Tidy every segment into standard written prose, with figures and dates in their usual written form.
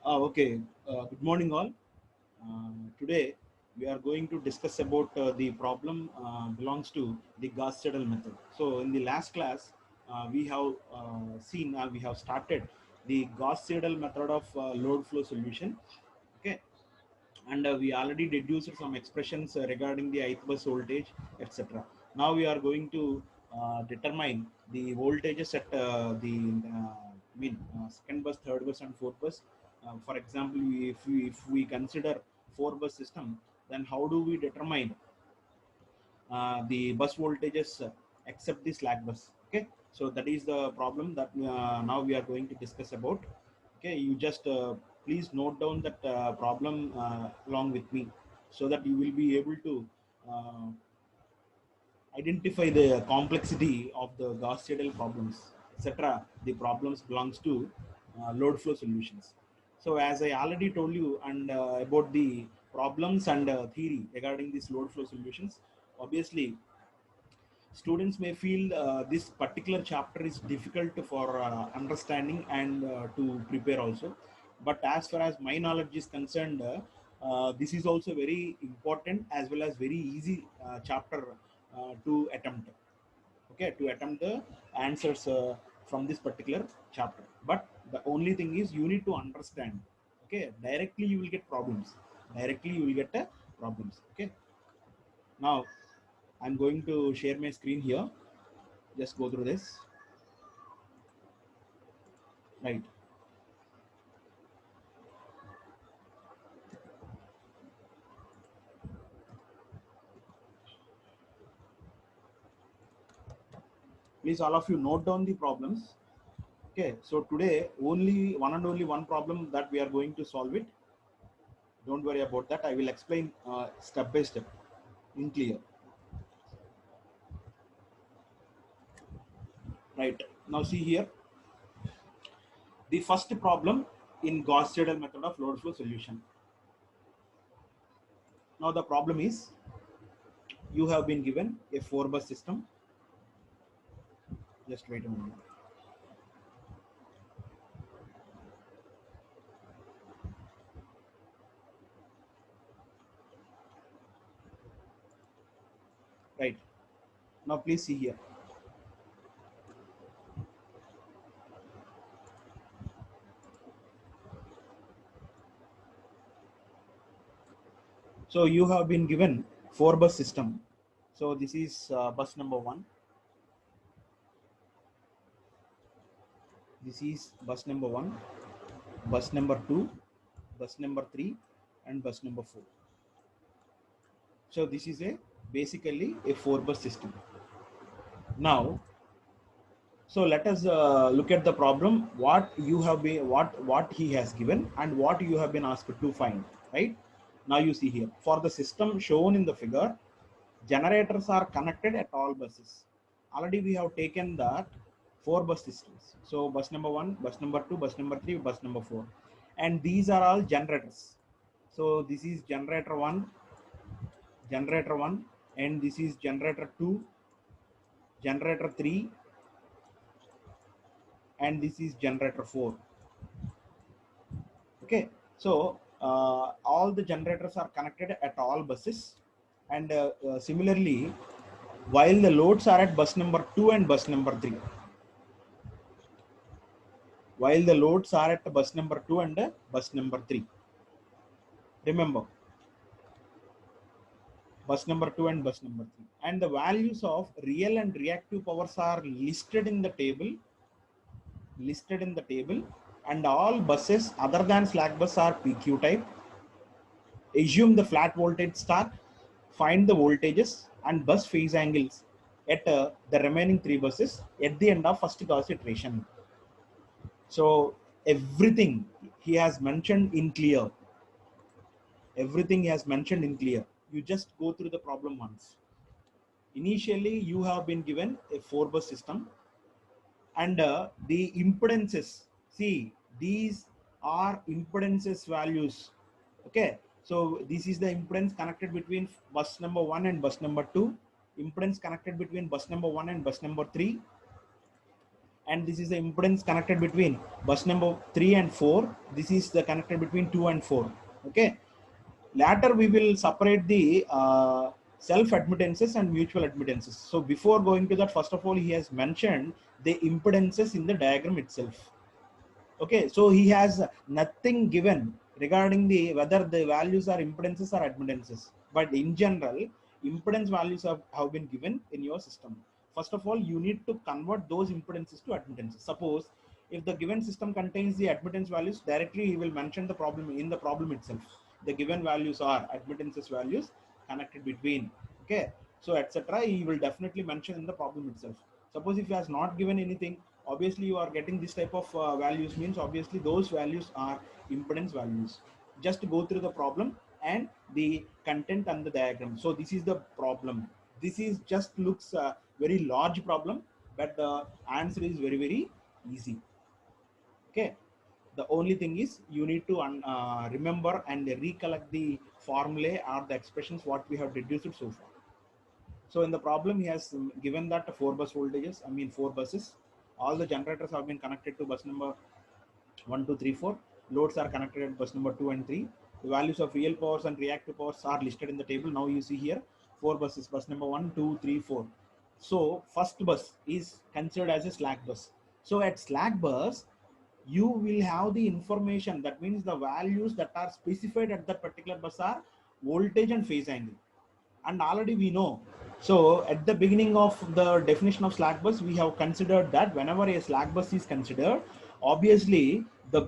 Okay. Good morning, all. Today we are going to discuss about the problem belongs to the Gauss-Seidel method. So, in the last class, we have started the Gauss-Seidel method of load flow solution. Okay, and we already deduced some expressions regarding the ith bus voltage, etc. Now we are going to determine the voltages at second bus, third bus, and fourth bus. For example, if we consider four bus system, then how do we determine the bus voltages except the slack bus? Okay, so that is the problem that now we are going to discuss about. Okay, you just please note down that problem along with me, so that you will be able to uh, identify the complexity of the Gauss-Seidel problems, etc. The problems belongs to load flow solutions. So as I already told you and about the problems and theory regarding these load flow solutions, obviously students may feel this particular chapter is difficult for understanding and to prepare also. But as far as my knowledge is concerned, this is also very important as well as very easy chapter to attempt. Okay, to attempt the answers from this particular chapter. But the only thing is you need to understand. Okay, directly you will get problems. Directly you will get problems. Okay, now I'm going to share my screen here. Just go through this. Right. Please, all of you, note down the problems. Okay. So today, only one and only one problem that we are going to solve it. Don't worry about that. I will explain step by step in clear. Right. Now see here. The first problem in Gauss-Seidel method of load flow solution. Now the problem is you have been given a four bus system. Just wait a moment. Right. Now please see here. So you have been given four bus system. So this is bus number one. This is bus number one, bus number two, bus number three, and bus number four. So this is a basically a four bus system. Now, so let us look at the problem. What you have been, what he has given, and what you have been asked to find. Right now, you see here for the system shown in the figure, generators are connected at all buses. Already we have taken that four bus systems. So bus number one, bus number two, bus number three, bus number four, and these are all generators. So this is generator one, and this is generator two, generator three, and this is generator four. Okay, so all the generators are connected at all buses, and similarly, while the loads are at bus number two and bus number three, while the loads are at bus number 2 and bus number 3. Remember, bus number 2 and bus number 3. And the values of real and reactive powers are listed in the table, and all buses other than slack bus are PQ type. Assume the flat voltage start, find the voltages and bus phase angles at the remaining three buses at the end of first Gauss iteration. So everything he has mentioned in clear. Everything he has mentioned in clear. You just go through the problem once. Initially, you have been given a four bus system, and the impedances. See, these are impedances values. Okay, so this is the impedance connected between bus number one and bus number two. Impedance connected between bus number one and bus number three. and this is the impedance connected between bus number 3 and 4. This is the connected between 2 and 4. Okay. Later we will separate the self admittances and mutual admittances. So before going to that, first of all, he has mentioned the impedances in the diagram itself. Okay, so he has nothing given regarding the whether the values are impedances or admittances. But in general, impedance values have been given in your system. First of all, you need to convert those impedances to admittances. Suppose if the given system contains the admittance values, directly he will mention the problem in the problem itself. The given values are admittances values connected between. Okay, so etc. He will definitely mention in the problem itself. Suppose if he has not given anything, obviously you are getting this type of values, means obviously those values are impedance values. Just go through the problem and the content and the diagram. So this is the problem. This is just looks very large problem, but the answer is very easy. Okay, the only thing is you need to remember and recollect the formulae or the expressions what we have deduced so far. So in the problem, he has given that 4 bus voltages, I mean 4 buses. All the generators have been connected to bus number 1, 2, 3, 4. Loads are connected at bus number 2 and 3. The values of real powers and reactive powers are listed in the table. Now you see here 4 buses, bus number 1, 2, 3, 4. So first bus is considered as a slack bus. So at slack bus, you will have the information, that means the values that are specified at that particular bus are voltage and phase angle, and already we know. So at the beginning of the definition of slack bus, we have considered that whenever a slack bus is considered, obviously the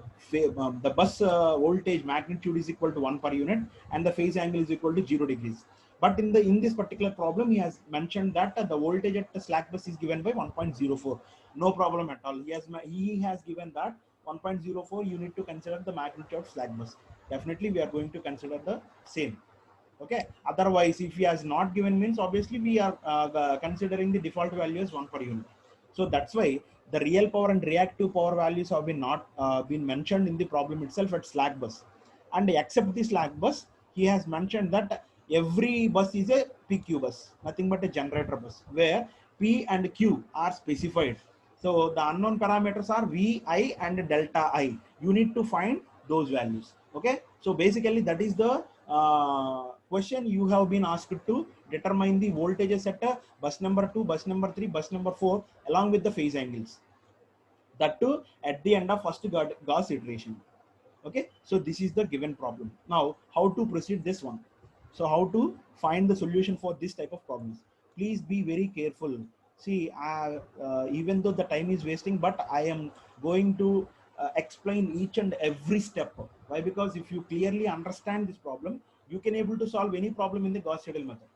bus voltage magnitude is equal to 1 per unit and the phase angle is equal to 0 degrees. But in this particular problem, he has mentioned that the voltage at the slack bus is given by 1.04. No problem at all. He has given that 1.04. You need to consider the magnitude of slack bus. Definitely we are going to consider the same. Okay, otherwise if he has not given, means obviously we are considering the default value as 1 per unit. So that's why the real power and reactive power values have been not been mentioned in the problem itself at slack bus. And except the slack bus, he has mentioned that every bus is a PQ bus, nothing but a generator bus, where P and Q are specified. So the unknown parameters are Vi and delta I. You need to find those values. Okay, so basically that is the question you have been asked to determine the voltages at bus number 2, bus number 3, bus number 4 along with the phase angles. That too at the end of first Gauss iteration. Okay, so this is the given problem. Now how to proceed this one? So how to find the solution for this type of problems? Please be very careful. See, even though the time is wasting, but I am going to explain each and every step. Why? Because if you clearly understand this problem, you can able to solve any problem in the Gauss-Seidel method.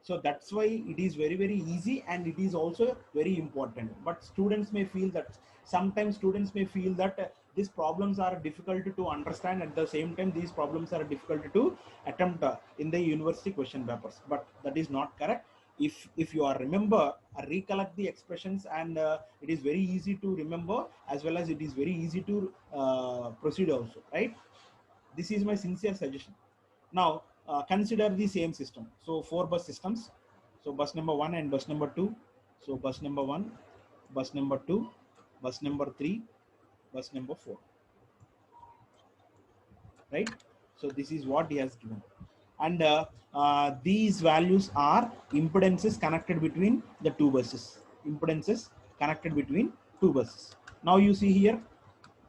So that's why it is very easy, and it is also very important. But students may feel that sometimes students may feel that these problems are difficult to understand. At the same time, these problems are difficult to attempt in the university question papers, but that is not correct. If you are remember, recollect the expressions, and it is very easy to remember, as well as it is very easy to proceed also, right? This is my sincere suggestion. Now consider the same system. So 4 bus systems. So bus number 1 and bus number 2. So bus number 1, bus number 2, bus number 3, bus number 4. Right? So this is what he has given. And these values are impedances connected between the 2 buses. Impedances connected between 2 buses. Now you see here.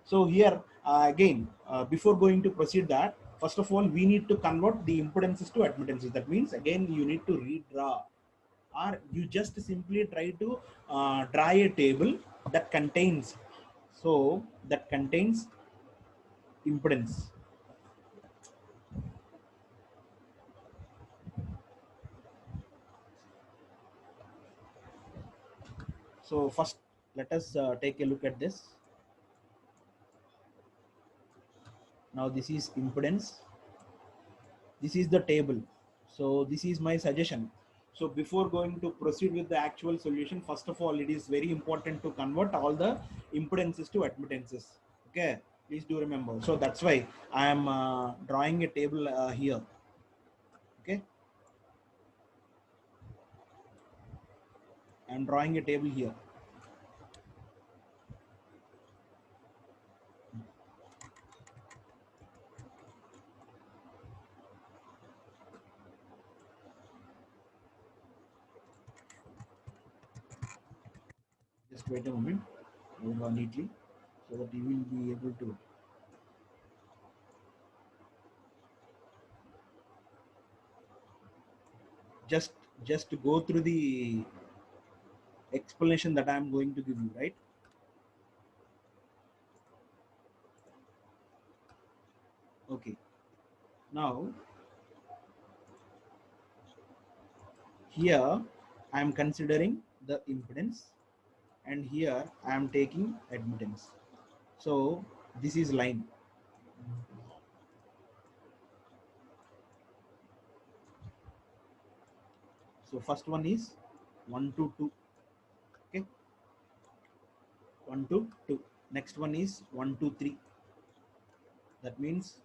So here again, before going to proceed that, first of all, we need to convert the impedances to admittances. That means again, you need to redraw, or you just simply try to draw a table that contains, so that contains impedance. So first, let us take a look at this. Now this is impedance. This is the table. So this is my suggestion. So before going to proceed with the actual solution, first of all, it is very important to convert all the impedances to admittances. Okay, please do remember. So that's why I am drawing a table here. Okay, I am drawing a table here. wait a moment, neatly, so that you will be able to. Just to go through the explanation that I am going to give you, right? Okay. Now here I am considering the impedance, and here I am taking admittance. So this is line. So first one is 1 to 2. Okay, 1 to 2. Next one is 1 to 3. That means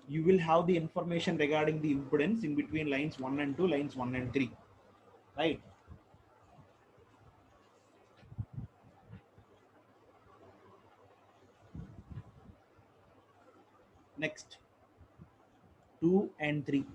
you will have the information regarding the impedance in between lines 1 and 2, lines 1 and 3, right? Next, 2 and 3.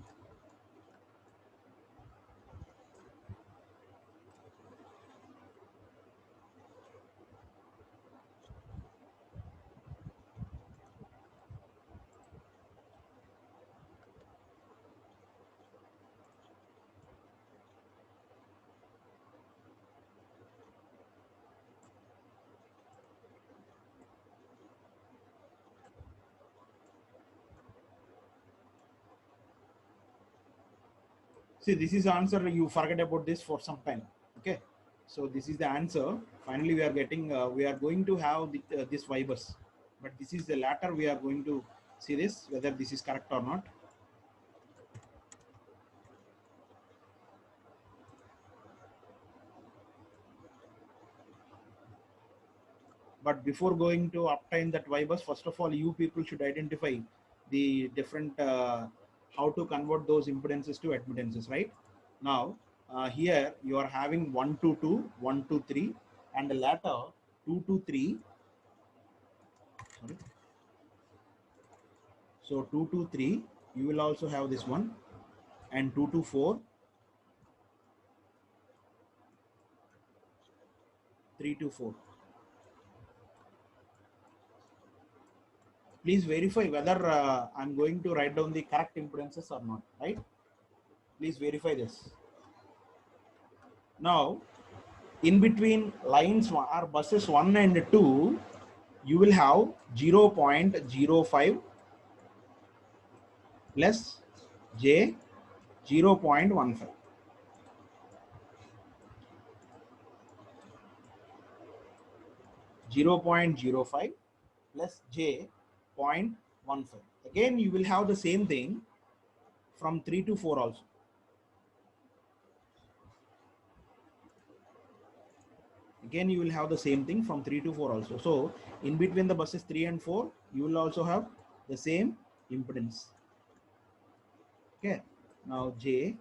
See, this is the answer. You forget about this for some time. Okay, so this is the answer. Finally, we are getting. We are going to have this Y bus, but this is the latter. We are going to see this whether this is correct or not. But before going to obtain that Y bus, first of all, you people should identify the different how to convert those impedances to admittances, right? Now, here you are having 1 to 2, 1 to 3, and the latter 2 to 3. Sorry. So 2 to 3, you will also have this one, and 2 to 4, 3 to 4. Please verify whether I'm going to write down the correct impedances or not, right? Please verify this. Now, in between lines or buses 1 and 2, you will have 0.05 plus J 0.15. 0.05 plus J 0.15. Again, you will have the same thing from 3 to 4 also. Again, you will have the same thing from 3 to 4 also. So, in between the buses 3 and 4, you will also have the same impedance. Okay. Now, J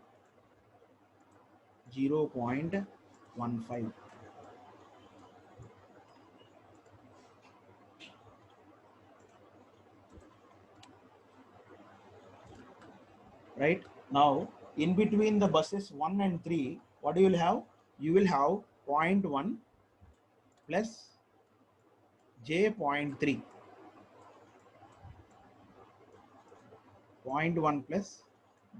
0.15. Right now, in between the buses 1 and 3, what you will have? You will have 0.1 plus J 0.3. 0.1 plus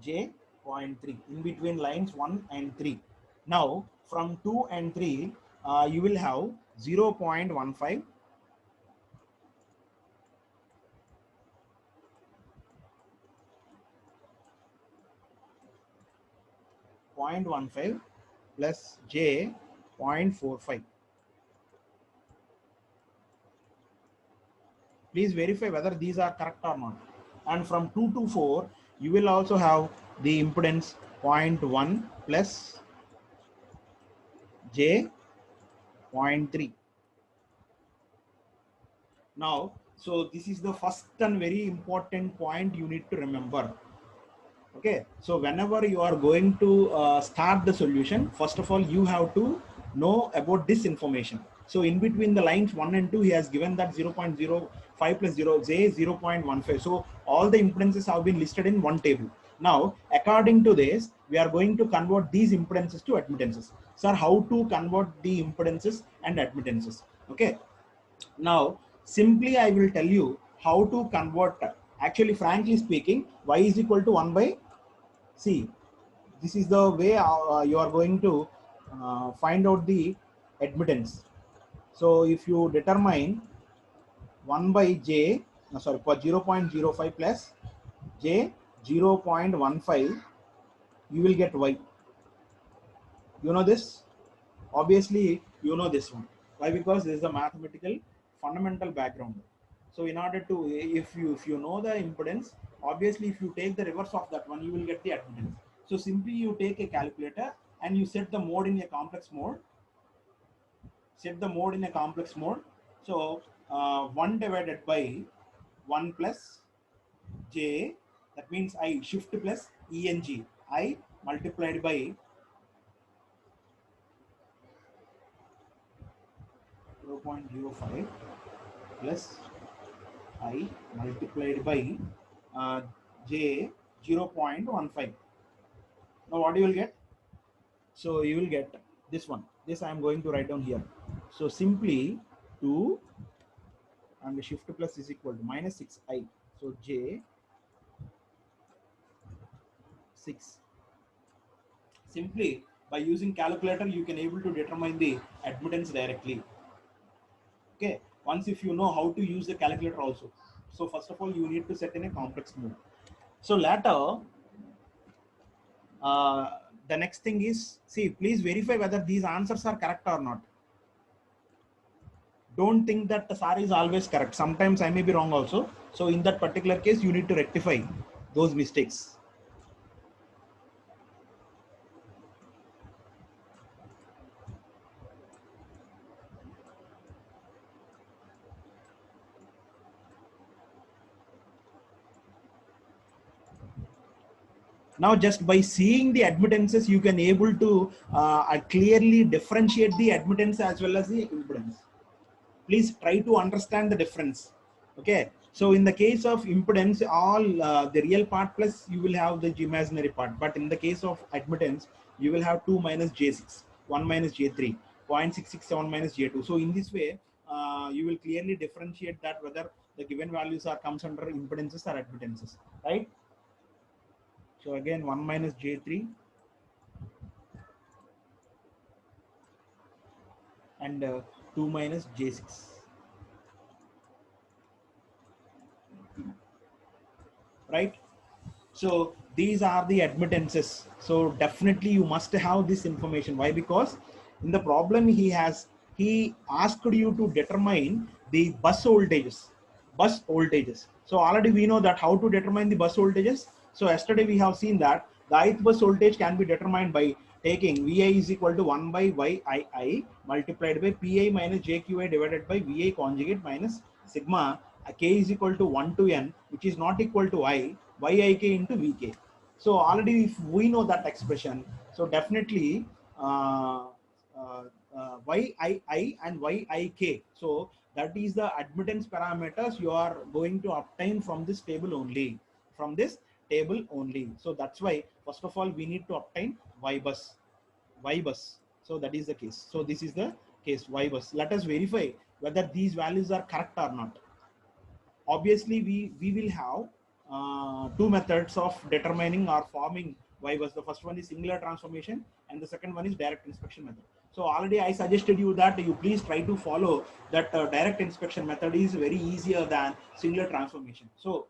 J 0.3 in between lines 1 and 3. Now, from 2 and 3, you will have 0.15, 0.15 plus J 0.45. Please verify whether these are correct or not. And from 2 to 4, you will also have the impedance 0.1 plus J 0.3. Now, so this is the first and very important point you need to remember. Okay, so whenever you are going to start the solution, first of all, you have to know about this information. So in between the lines 1 and 2, he has given that 0.05 plus 0, J 0.15. So all the impedances have been listed in one table. Now, according to this, we are going to convert these impedances to admittances. Sir, how to convert the impedances and admittances? Okay. Now, simply I will tell you how to convert. Actually, frankly speaking, y is equal to 1 by c. This is the way you are going to find out the admittance. So, if you determine 1 by j, sorry, for 0.05 plus j 0.15, you will get y. You know this? Obviously, you know this one. Why? Because this is a mathematical fundamental background. So, in order to, if you know the impedance, obviously, if you take the reverse of that one, you will get the admittance. So, simply you take a calculator and you set the mode in a complex mode. Set the mode in a complex mode. So, 1 divided by 1 plus j, that means I shift plus eng, I multiplied by 0.05 plus I multiplied by j 0.15. Now what you will get? So you will get this one. This I am going to write down here. So simply 2 and the shift plus is equal to minus 6i. So j 6. Simply by using calculator you can able to determine the admittance directly. Okay. Once if you know how to use the calculator also. So first of all you need to set in a complex mode. So later the next thing is, see, please verify whether these answers are correct or not. Don't think that the SAR is always correct. Sometimes I may be wrong also. So in that particular case, you need to rectify those mistakes. Now, just by seeing the admittances, you can able to clearly differentiate the admittance as well as the impedance. Please try to understand the difference. Okay. So in the case of impedance, all the real part plus you will have the imaginary part. But in the case of admittance, you will have 2 minus j6, 1 minus j3, 0.667 minus j2. So in this way, you will clearly differentiate that whether the given values are comes under impedances or admittances, right? So again, 1 minus j3 and 2 minus j6. Right? So these are the admittances. So definitely you must have this information. Why? Because in the problem he asked you to determine the bus voltages. So already we know that how to determine the bus voltages. So yesterday we have seen that the ith bus voltage can be determined by taking Vi is equal to 1 by Yii multiplied by Pi minus Jqi divided by Vi conjugate minus sigma k is equal to 1 to n, which is not equal to I, Yik into Vk. So already if we know that expression, so definitely Yii and Yik. So that is the admittance parameters you are going to obtain from this table only. So that's why first of all we need to obtain Y bus. So that is the case. So this is the case Y bus. Let us verify whether these values are correct or not. Obviously we will have two methods of determining or forming Y bus. The first one is singular transformation and the second one is direct inspection method. So already I suggested you that you please try to follow that direct inspection method is very easier than singular transformation. So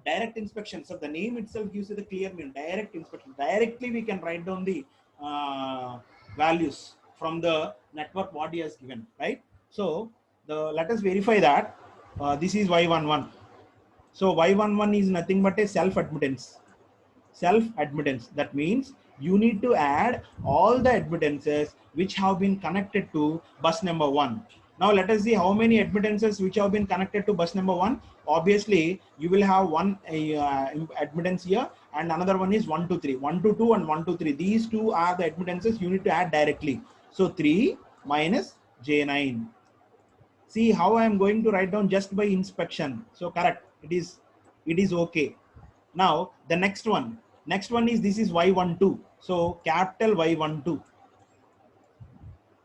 direct inspection, so the name itself gives you the clear meaning. Direct inspection, directly we can write down the values from the network what he has given, right? So let us verify that this is Y11. So Y11 is nothing but a self admittance. That means you need to add all the admittances which have been connected to bus number 1. Now let us see how many admittances which have been connected to bus number 1. Obviously you will have one admittance here and another one is 1 to 3, 1 to 2 and 1 to 3. These two are the admittances you need to add directly. So 3 minus j9. See how I am going to write down just by inspection. So correct, it is okay. Now the next one is, this is y12. So capital Y12,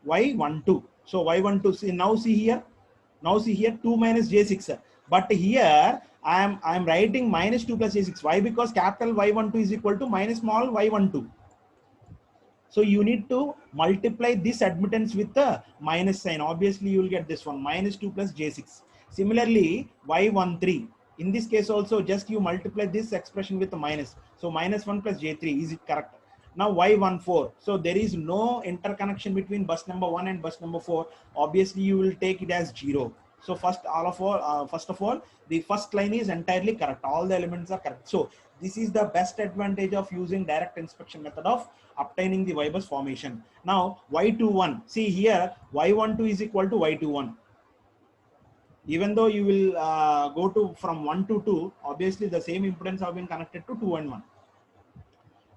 Y12. So Y12. See, now see here 2 minus J6. But here I am writing minus 2 plus J6. Why? Because capital Y12 is equal to minus small y12. So you need to multiply this admittance with the minus sign. Obviously, you will get this one, minus 2 plus J6. Similarly, Y13. In this case also, just you multiply this expression with the minus. So minus 1 plus J3. Is it correct? Now Y14. So there is no interconnection between bus number 1 and bus number 4. Obviously, you will take it as 0. So first of all, the first line is entirely correct. All the elements are correct. So this is the best advantage of using direct inspection method of obtaining the Y bus formation. Now Y21, see here Y12 is equal to Y21. Even though you will go to from 1 to 2, obviously the same impedance have been connected to 2 and 1.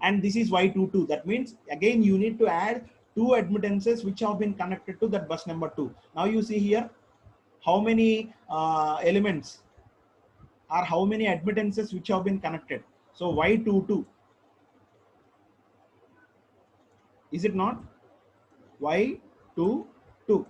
And this is Y22. That means again you need to add two admittances which have been connected to that bus number 2. Now you see here how many elements or how many admittances which have been connected. So Y22, is it not? Y22.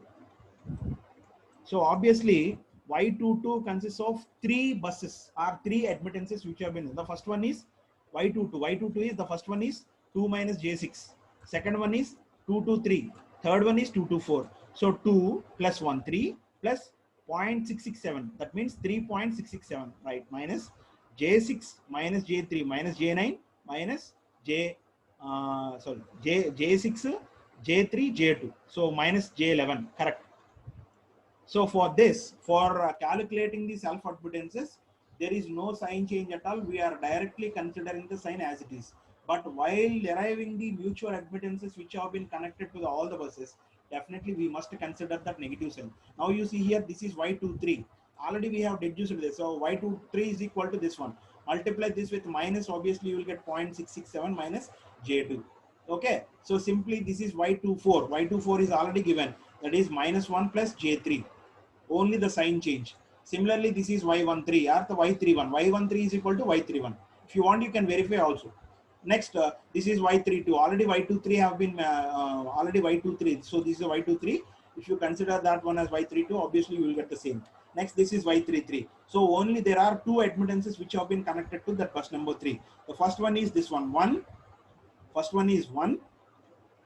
So obviously Y22 consists of 3 buses or 3 admittances which have been. The first one is Y22. Y22 is, the first one is 2 minus J6. Second one is 2 to 3. Third one is 2 to 4. So 2 plus 1, 3 plus 0.667. That means 3.667, right? Minus J6 minus J3 minus J9 minus J6, J3, J2. So minus J11, correct. So for this, for calculating the self admittances, there is no sign change at all. We are directly considering the sign as it is. But while deriving the mutual admittances which have been connected to all the buses, definitely we must consider that negative sign. Now you see here, this is Y23. Already we have deduced this. So Y23 is equal to this one. Multiply this with minus, obviously you will get 0.667 minus J2. Okay. So simply this is Y24. Y24 is already given. That is minus 1 plus J3. Only the sign change. Similarly, this is Y13 or the Y31. Y13 is equal to Y31. If you want, you can verify also. Next, this is Y32. Already Y23 have been already Y23. So this is Y23. If you consider that one as Y32, obviously you will get the same. Next, this is Y33. So only there are two admittances which have been connected to that bus number 3. The first one is this one, 1. First one is 1.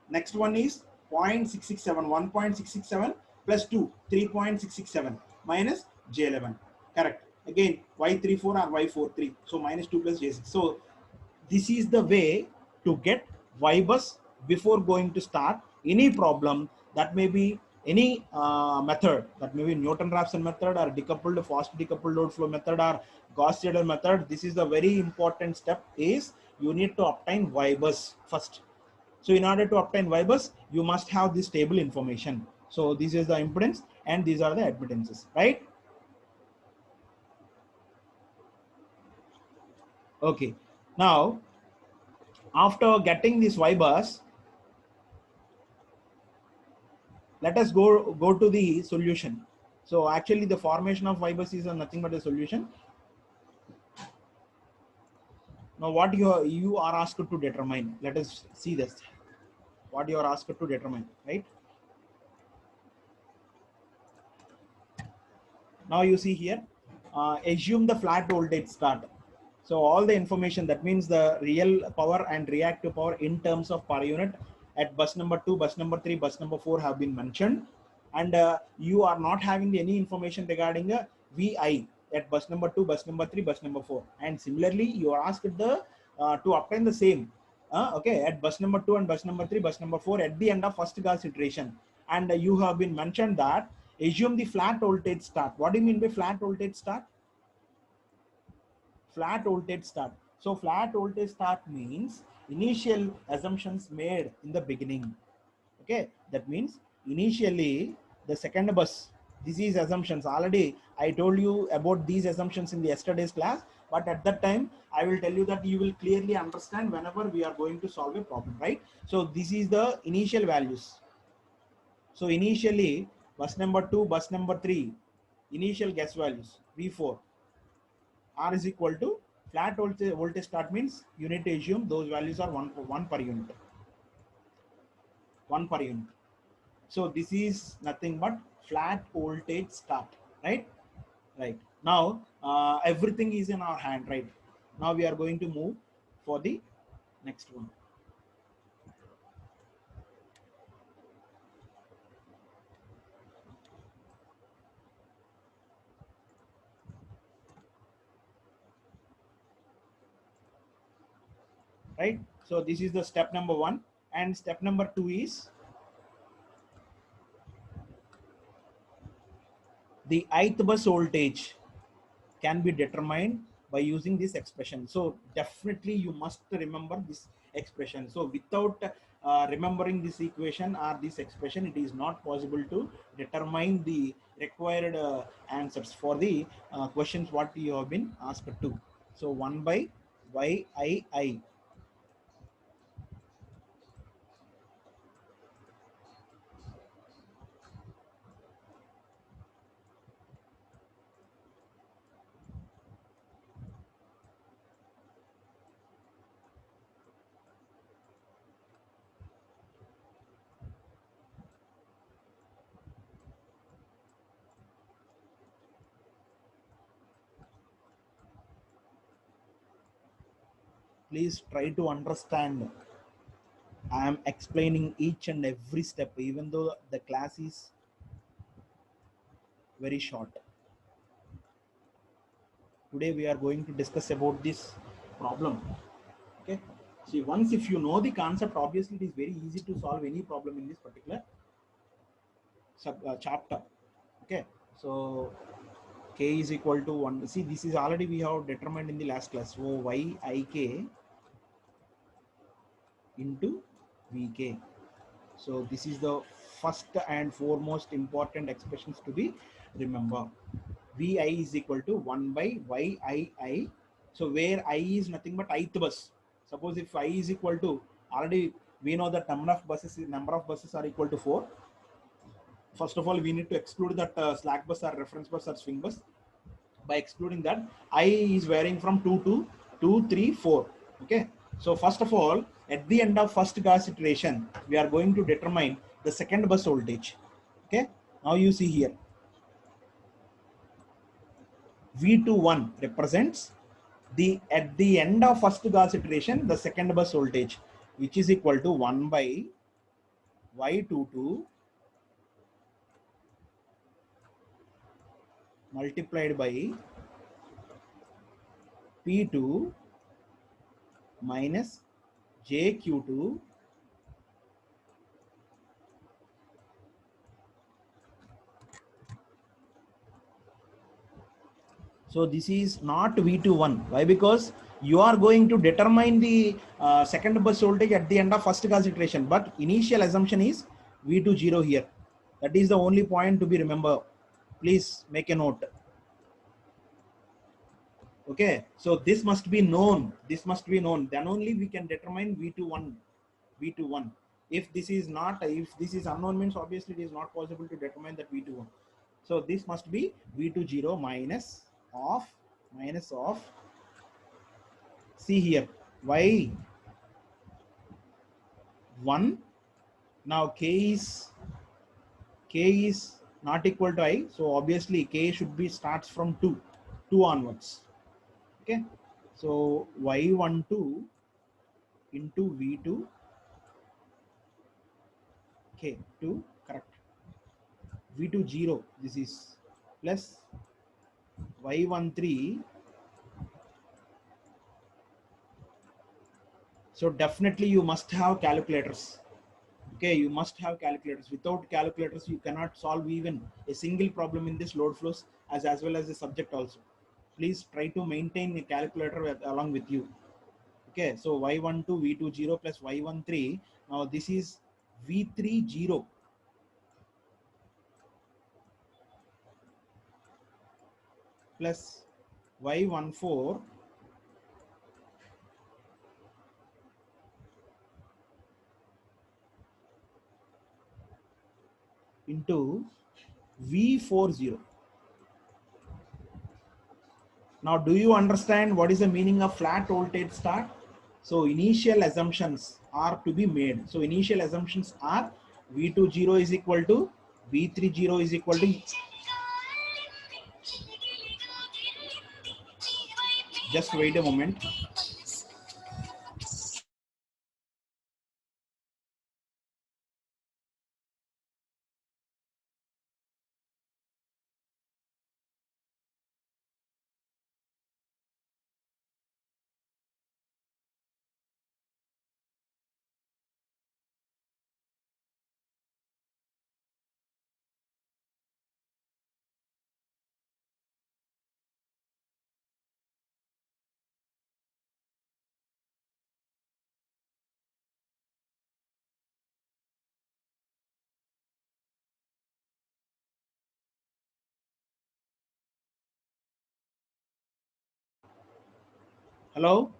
Next one is 0.667, 1.667 plus 2, 3.667 minus J11. Correct. Again, Y34 or Y43. So minus 2 plus J6. So this is the way to get Y bus before going to start any problem. That may be any method, that may be Newton-Raphson method or decoupled, fast decoupled load flow method or Gauss-Seidel method. This is the very important step, is you need to obtain Y bus first. So in order to obtain Y bus, you must have this table information. So this is the impedance and these are the admittances, right? Okay. Now, after getting this Y bus, let us go to the solution. So actually the formation of Y bus is nothing but a solution. Now what you are asked to determine, let us see this. What you are asked to determine, right? Now you see here, assume the flat voltage start. So all the information, that means the real power and reactive power in terms of per unit at bus number 2, bus number 3, bus number 4 have been mentioned. And you are not having any information regarding a VI at bus number 2, bus number 3, bus number 4. And similarly, you are asked to obtain the same, okay, at bus number 2 and bus number 3, bus number 4 at the end of first Gauss iteration. And you have been mentioned that assume the flat voltage start. What do you mean by flat voltage start? Flat voltage start. So flat voltage start means initial assumptions made in the beginning. Okay, that means initially the second bus, this is assumptions. Already I told you about these assumptions in the yesterday's class, but at that time I will tell you that you will clearly understand whenever we are going to solve a problem, right? So this is the initial values. So initially bus number 2, bus number 3, initial guess values V4 R is equal to Flat voltage start means you need to assume those values are one per unit. 1 per unit. So this is nothing but flat voltage start, right? Right. Now everything is in our hand, right? Now we are going to move for the next one. Right. So this is the step number 1, and step number 2 is the ith bus voltage can be determined by using this expression. So definitely you must remember this expression. So without remembering this equation or this expression, it is not possible to determine the required answers for the questions what you have been asked to. So 1 by YII. Please try to understand. I am explaining each and every step, even though the class is very short. Today we are going to discuss about this problem. Okay, see, once if you know the concept, obviously it is very easy to solve any problem in this particular chapter. Okay, so k is equal to 1. See, this is already we have determined in the last class. So yik into vk. So this is the first and foremost important expressions to be remember. Vi is equal to 1 by yii. So where I is nothing but ith bus. Suppose if I is equal to, already we know that number of buses are equal to 4. First of all, we need to exclude that slack bus or reference bus or swing bus. By excluding that, I is varying from 2 to 2, 3, 4. Okay. So first of all, at the end of first Gauss iteration, we are going to determine the second bus voltage. Okay. Now you see here, V21 represents the at the end of first Gauss iteration, the second bus voltage, which is equal to 1 by Y22 multiplied by P2 minus JQ2 . So this is not V21. Why? Because you are going to determine the second bus voltage at the end of first Gauss iteration, but initial assumption is V20 here. That is the only point to be remember. Please make a note. Okay, so this must be known. This must be known. Then only we can determine V21. V21. If this is not, if this is unknown, means obviously it is not possible to determine that V21. So this must be V20 minus of, see here, y1. Now k is not equal to I, so obviously k should be starts from 2 onwards. Okay, so y12 into v2 k 2, correct. V20, this is plus y13. So definitely you must have calculators. Okay, you must have calculators. Without calculators, you cannot solve even a single problem in this load flows as well as the subject also. Please try to maintain a calculator along with you. Okay, so y12 v20 plus y13. Now this is v30 plus y14 into v40. Now, do you understand what is the meaning of flat voltage start? So initial assumptions are to be made. So initial assumptions are V20 is equal to V30 is equal to, just wait a moment. Hello?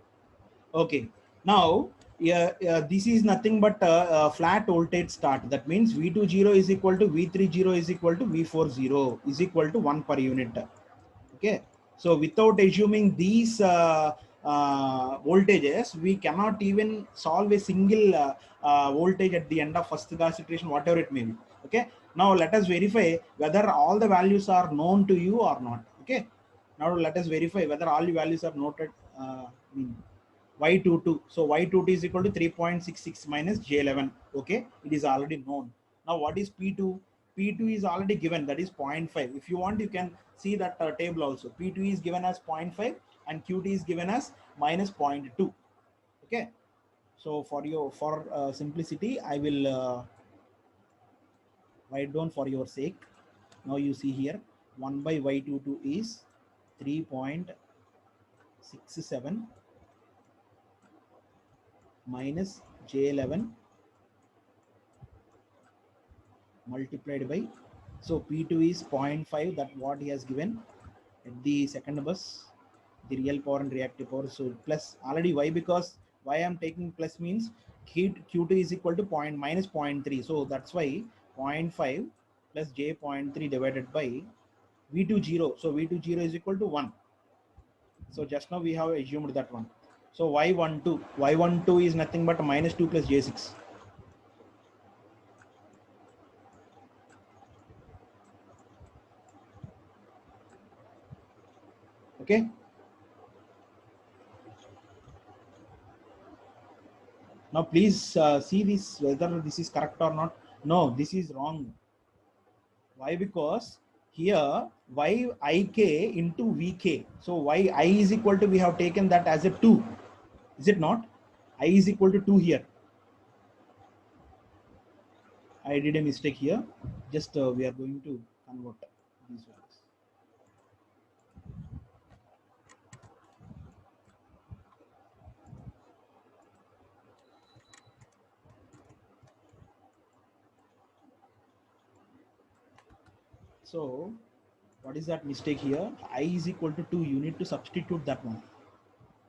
Okay. Now, this is nothing but a flat voltage start. That means V20 is equal to V30 is equal to V40 is equal to 1 per unit. Okay. So without assuming these voltages, we cannot even solve a single voltage at the end of first Gauss iteration, whatever it may be. Okay. Now let us verify whether all the values are known to you or not. Okay. Now let us verify whether all the values are noted. Y22. So Y22 is equal to 3.66 minus J11. Okay, it is already known. Now what is P2? P2 is already given, that is 0.5. If you want, you can see that table also. P2 is given as 0.5 and QT is given as minus 0.2. Okay, so for simplicity, I will write down for your sake. Now you see here 1 by Y22 is 3.67 minus J11 multiplied by, so P2 is 0.5, that what he has given at the second bus, the real power and reactive power. So plus already, why? Because why I'm taking plus means Q2 is equal to minus 0.3. So that's why 0.5 plus J 0.3 divided by V20. So V20 is equal to 1. So just now we have assumed that one. So Y12 is nothing but minus 2 plus J6. Okay. Now please see this, whether this is correct or not. No, this is wrong. Why? Because here yik into vk. So yi is equal to, we have taken that as a 2. Is it not? I is equal to 2 here. I did a mistake here. Just we are going to convert these values. So what is that mistake here? I is equal to 2. You need to substitute that one.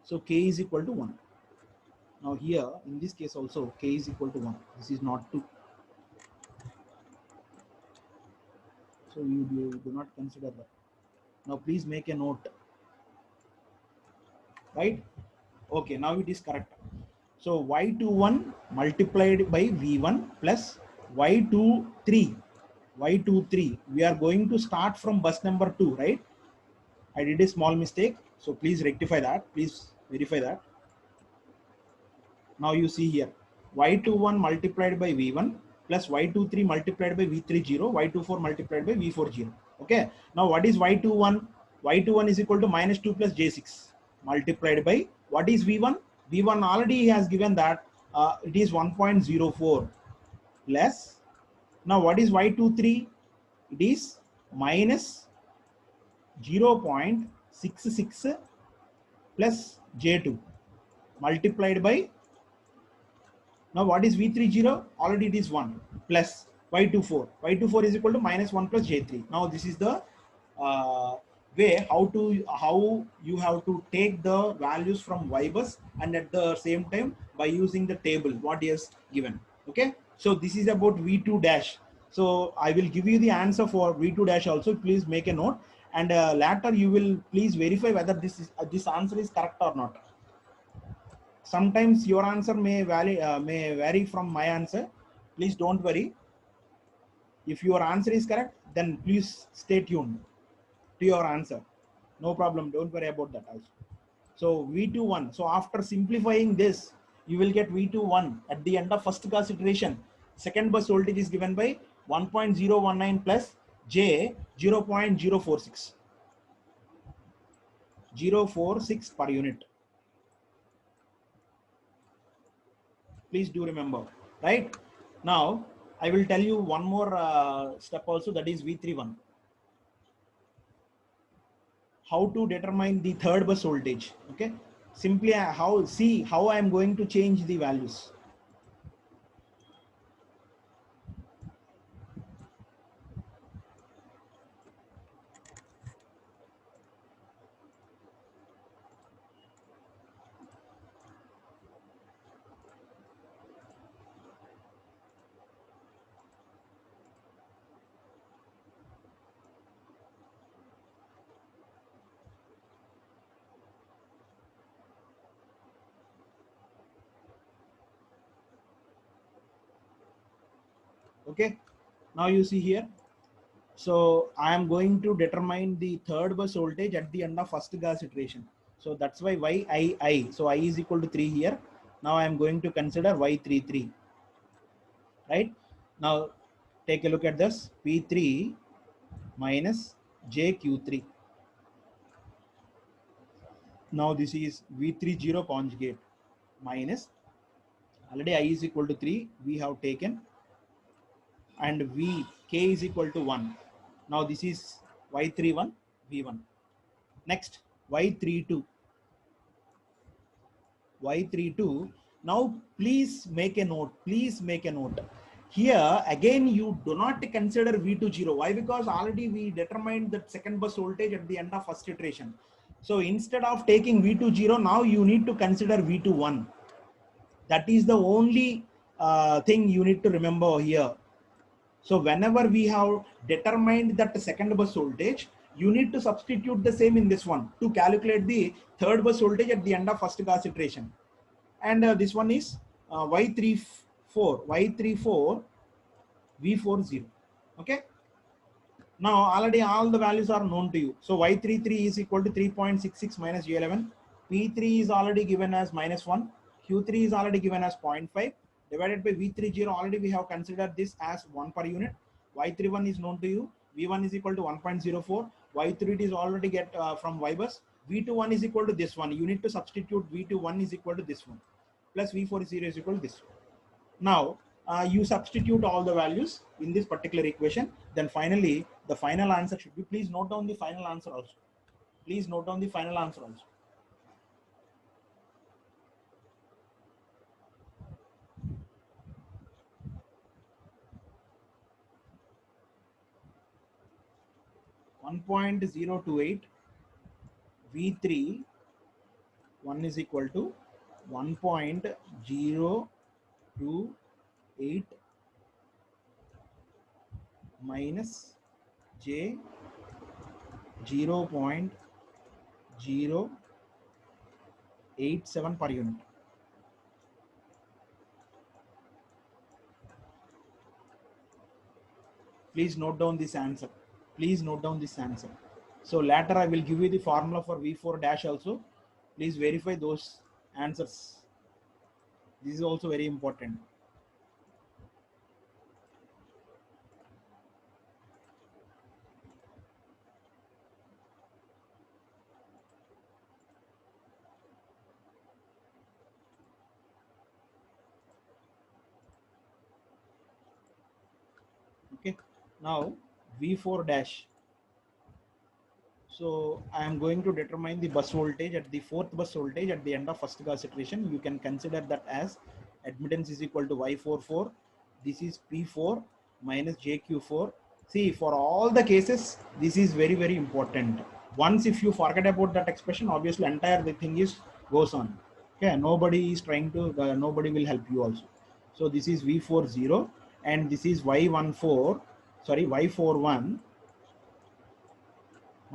So k is equal to 1. Now here in this case also k is equal to 1. This is not 2. So you do not consider that. Now please make a note. Right? Okay, now it is correct. So y21 multiplied by v1 plus y23. We are going to start from bus number 2, right? I did a small mistake, so please rectify that. Please verify that. Now you see here y21 multiplied by v1 plus y23 multiplied by v30, y24 multiplied by v40. Okay. Now what is y21? Y21 is equal to minus 2 plus j6 multiplied by, what is v1? V1 already has given that it is 1.04 plus, now what is y23? It is minus 0.66 plus j2 multiplied by, now what is v30? Already it is 1 plus y24. Y24 is equal to minus 1 plus j3. Now this is the way how you have to take the values from y bus, and at the same time by using the table what he has given. Okay, so this is about v2 dash. So I will give you the answer for v2 dash also. Please make a note, and later you will please verify whether this answer is correct or not. Sometimes your answer may vary from my answer. Please don't worry. If your answer is correct, then please stay tuned to your answer. No problem. Don't worry about that also. So V21. So after simplifying this, you will get V21 at the end of first Gauss iteration. Second bus voltage is given by 1.019 plus J 0.046. 046 per unit. Please do remember, right? Now, I will tell you one more step also, that is V31. How to determine the third bus voltage, okay? Simply see how I am going to change the values. Okay, now you see here. So I am going to determine the third bus voltage at the end of first Gauss iteration. So that's why I. So I is equal to 3 here. Now I am going to consider Y33. Right? Now take a look at this. P3 minus JQ3. Now this is V30 conjugate minus, already I is equal to 3 we have taken, and V K is equal to 1. Now this is Y31 V1. Next Y32. Y32. Now please make a note. Please make a note. Here again you do not consider V20. Why? Because already we determined that second bus voltage at the end of first iteration. So instead of taking V20, now you need to consider V21. That is the only thing you need to remember here. So whenever we have determined that second bus voltage, you need to substitute the same in this one to calculate the third bus voltage at the end of first Gauss iteration. And this one is Y34 V40. Okay. Now already all the values are known to you. So Y33 is equal to 3.66 minus J11. P3 is already given as -1. Q3 is already given as 0.5. Divided by V30, already we have considered this as 1 per unit. Y31 is known to you. V1 is equal to 1.04. Y3 is already get from Y-bus. V21 is equal to this one. You need to substitute V21 is equal to this one. Plus V40 is equal to this one. Now, you substitute all the values in this particular equation. Then finally, the final answer should be, please note down the final answer also. Please note down the final answer also. .028 V3 1 is equal to 1.028 minus J 0.087 per unit. Please note down this answer. Please note down this answer. So later I will give you the formula for V4 dash also. Please verify those answers. This is also very important. Okay. Now V4 dash. So I am going to determine the bus voltage at the fourth bus voltage at the end of first Gauss iteration. You can consider that as admittance is equal to Y44. This is P4 minus JQ4. See, for all the cases, this is very, very important. Once if you forget about that expression, obviously entire the thing is goes on. Okay, nobody is trying to, nobody will help you also. So this is V40 and this is Y41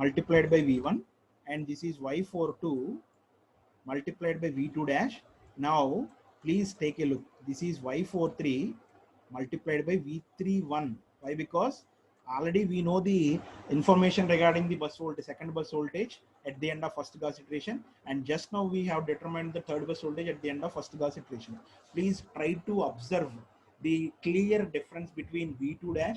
multiplied by V1, and this is Y42 multiplied by V2 dash. Now please take a look. This is Y43 multiplied by V31. Why? Because already we know the information regarding the bus voltage, second bus voltage at the end of first Gauss iteration, and just now we have determined the third bus voltage at the end of first Gauss iteration. Please try to observe the clear difference between V2 dash,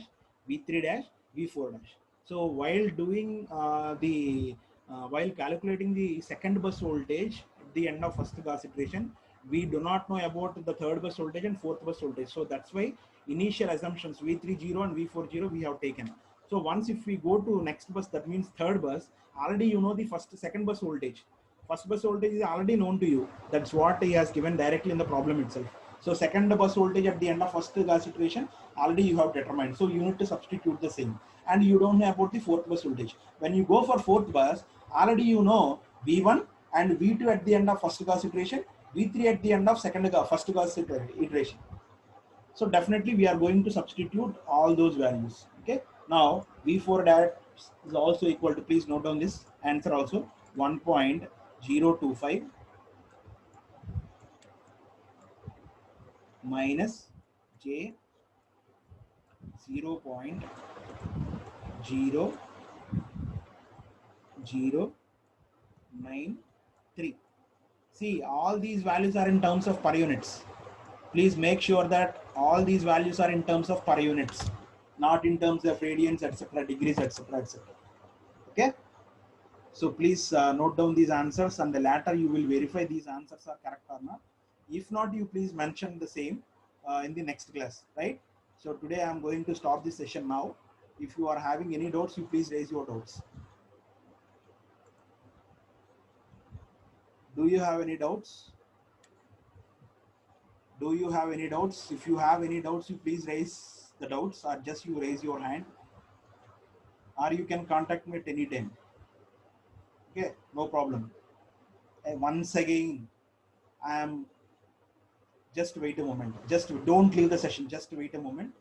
V3 dash, V4 dash. So while doing while calculating the second bus voltage at the end of first Gauss iteration, we do not know about the third bus voltage and fourth bus voltage. So that's why initial assumptions V30 and V40 we have taken. So once if we go to next bus, that means third bus, already you know the second bus voltage. First bus voltage is already known to you. That's what he has given directly in the problem itself. So second bus voltage at the end of first Gauss iteration, already you have determined. So you need to substitute the same. And you don't know about the fourth bus voltage. When you go for fourth bus, already you know V1 and V2 at the end of first Gauss iteration, V3 at the end of first Gauss iteration. So definitely we are going to substitute all those values. Okay. Now V4 dash is also equal to, please note down this answer also, 1.025 minus J 0.0093. See, all these values are in terms of per units. Please make sure that all these values are in terms of per units, not in terms of radians, etc., degrees, etc., etc. Okay. So please note down these answers, and the later you will verify these answers are correct or not. If not, you please mention the same in the next class, right? So today I am going to stop this session now. If you are having any doubts, you please raise your doubts. Do you have any doubts? Do you have any doubts? If you have any doubts, you please raise the doubts, or just you raise your hand, or you can contact me at any time. Okay, no problem. And once again, I am, just wait a moment. Just don't leave the session. Just wait a moment.